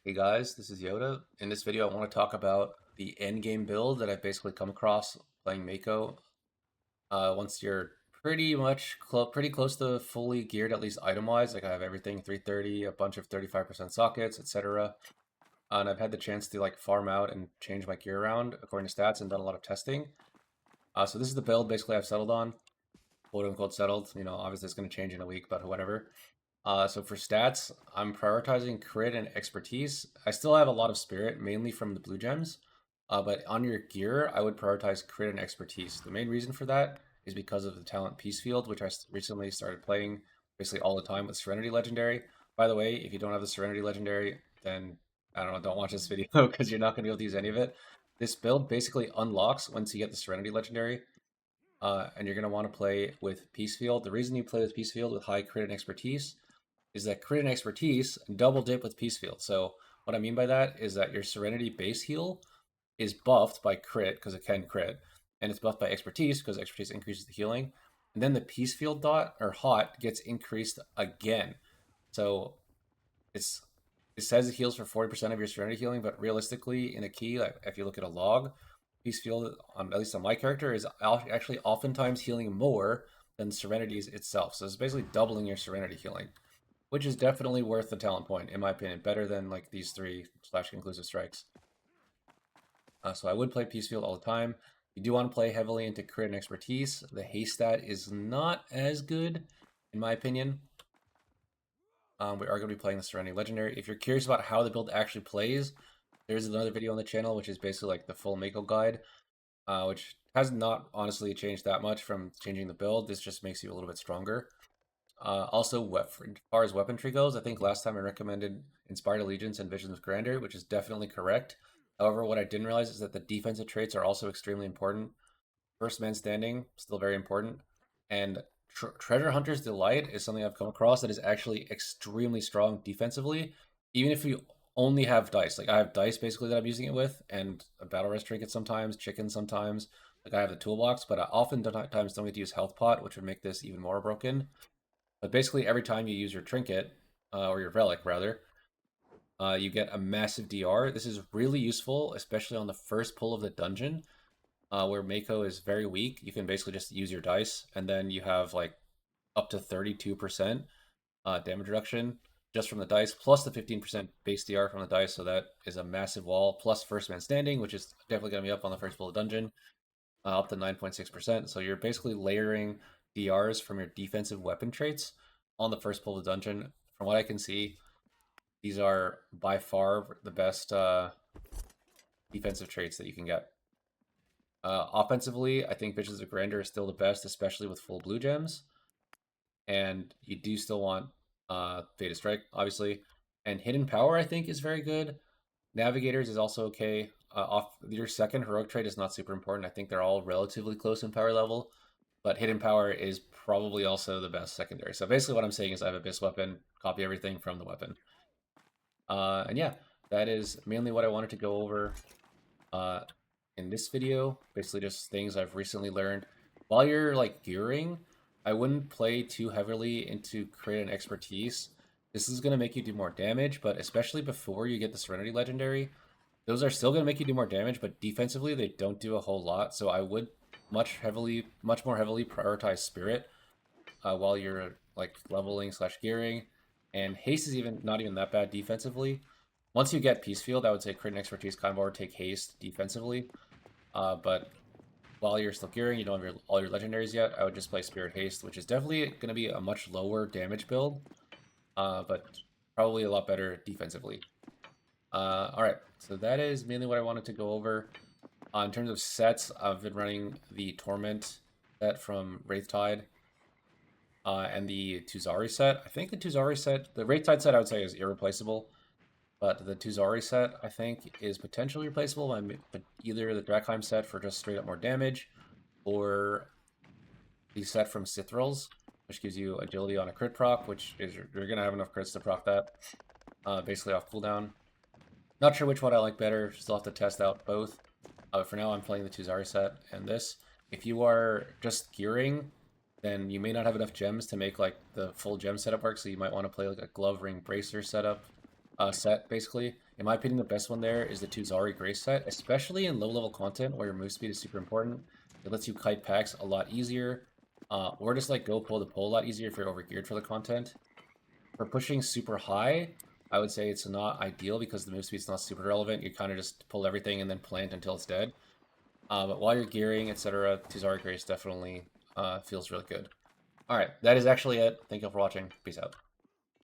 Hey guys, this is Yoda. In this video, I want to talk about the endgame build that I've basically come across playing Meiko. Once you're pretty close to fully geared, at least item-wise, like I have everything 330, a bunch of 35% sockets, etc. And I've had the chance to like farm out and change my gear around according to stats and done a lot of testing. So this is the build basically I've settled on, quote unquote settled. You know, obviously it's going to change in a week, but whatever. So for stats, I'm prioritizing crit and expertise. I still have a lot of spirit, mainly from the blue gems. But on your gear, I would prioritize crit and expertise. The main reason for that is because of the talent Peace Field, which I recently started playing basically all the time with Serenity Legendary. By the way, if you don't have the Serenity Legendary, then I don't know, don't watch this video because you're not going to be able to use any of it. This build basically unlocks once you get the Serenity Legendary, and you're going to want to play with Peace Field. The reason you play with Peace Field with high crit and expertise is that crit and expertise double dip with Peace Field. So what I mean by that is that your Serenity base heal is buffed by crit because it can crit, and it's buffed by expertise because expertise increases the healing. And then the Peace Field dot or hot gets increased again. So it's it says it heals for 40% of your Serenity healing, but realistically, in a key, like if you look at a log, Peace Field, at least on my character, is actually oftentimes healing more than Serenity's itself. So it's basically doubling your Serenity healing, which is definitely worth the talent point, in my opinion. Better than like these three slash conclusive strikes. So I would play Peace Field all the time. You do want to play heavily into crit and expertise. The haste stat is not as good, in my opinion. We are going to be playing the Serenity Legendary. If you're curious about how the build actually plays, there's another video on the channel, which is basically like the full Meiko guide, which has not honestly changed that much from changing the build. This just makes you a little bit stronger. Also, as far as weaponry goes, I think last time I recommended Inspired Allegiance and Visions of Grandeur, which is definitely correct. However, what I didn't realize is that the defensive traits are also extremely important. First Man Standing, still very important. And Treasure Hunter's Delight is something I've come across that is actually extremely strong defensively, even if you only have dice. Like I have dice basically that I'm using it with, and a Battle Rest Trinket sometimes, chicken sometimes. Like I have the toolbox, but I oftentimes don't get to use Health Pot, which would make this even more broken. But basically, every time you use your trinket, or your relic rather, you get a massive DR. This is really useful, especially on the first pull of the dungeon, where Meiko is very weak. You can basically just use your dice, and then you have like up to 32% damage reduction just from the dice, plus the 15% base DR from the dice. So that is a massive wall. Plus First Man Standing, which is definitely going to be up on the first pull of the dungeon, up to 9.6%. So you're basically layering DRs from your defensive weapon traits on the first pull of the dungeon. From what I can see, these are by far the best defensive traits that you can get. Offensively, I think Visions of Grandeur is still the best, especially with full blue gems. And you do still want Theta Strike, obviously. And Hidden Power, I think, is very good. Navigators is also okay. Off your second heroic trait is not super important. I think they're all relatively close in power level, but hidden power is probably also the best secondary. So basically, what I'm saying is I have Abyss weapon, copy everything from the weapon, and yeah, that is mainly what I wanted to go over uh, in this video. Basically, just things I've recently learned. While you're like gearing, I wouldn't play too heavily into crit and expertise. This is going to make you do more damage, but especially before you get the Serenity Legendary, those are still going to make you do more damage, but defensively they don't do a whole lot. So I would much more heavily prioritize Spirit while you're like leveling slash gearing, and haste is even not even that bad defensively. Once you get Peace Field, I would say crit and expertise combo or take haste defensively. But while you're still gearing, you don't have all your legendaries yet. I would just play Spirit Haste, which is definitely going to be a much lower damage build, but probably a lot better defensively. All right, so that is mainly what I wanted to go over. In terms of sets, I've been running the Torment set from Wraithtide and the Tuzari set. I think the Tuzari set, the Wraithtide set I would say is irreplaceable, but the Tuzari set I think is potentially replaceable by either the Drakheim set for just straight up more damage, or the set from Sithrils, which gives you agility on a crit proc, which is you're going to have enough crits to proc that, basically off cooldown. Not sure which one I like better, still have to test out both. But for now, I'm playing the Tuzari set and this. If you are just gearing, then you may not have enough gems to make like the full gem setup work, so you might want to play like a glove ring bracer setup, set, basically. In my opinion, the best one there is the Tuzari Grace set, especially in low-level content where your move speed is super important. It lets you kite packs a lot easier, or just like go pull the pole a lot easier if you're overgeared for the content. For pushing super high, I would say it's not ideal because the move speed's not super relevant. You kind of just pull everything and then plant until it's dead. But while you're gearing, etc., Tuzari Grace definitely feels really good. All right, that is actually it. Thank you all for watching. Peace out.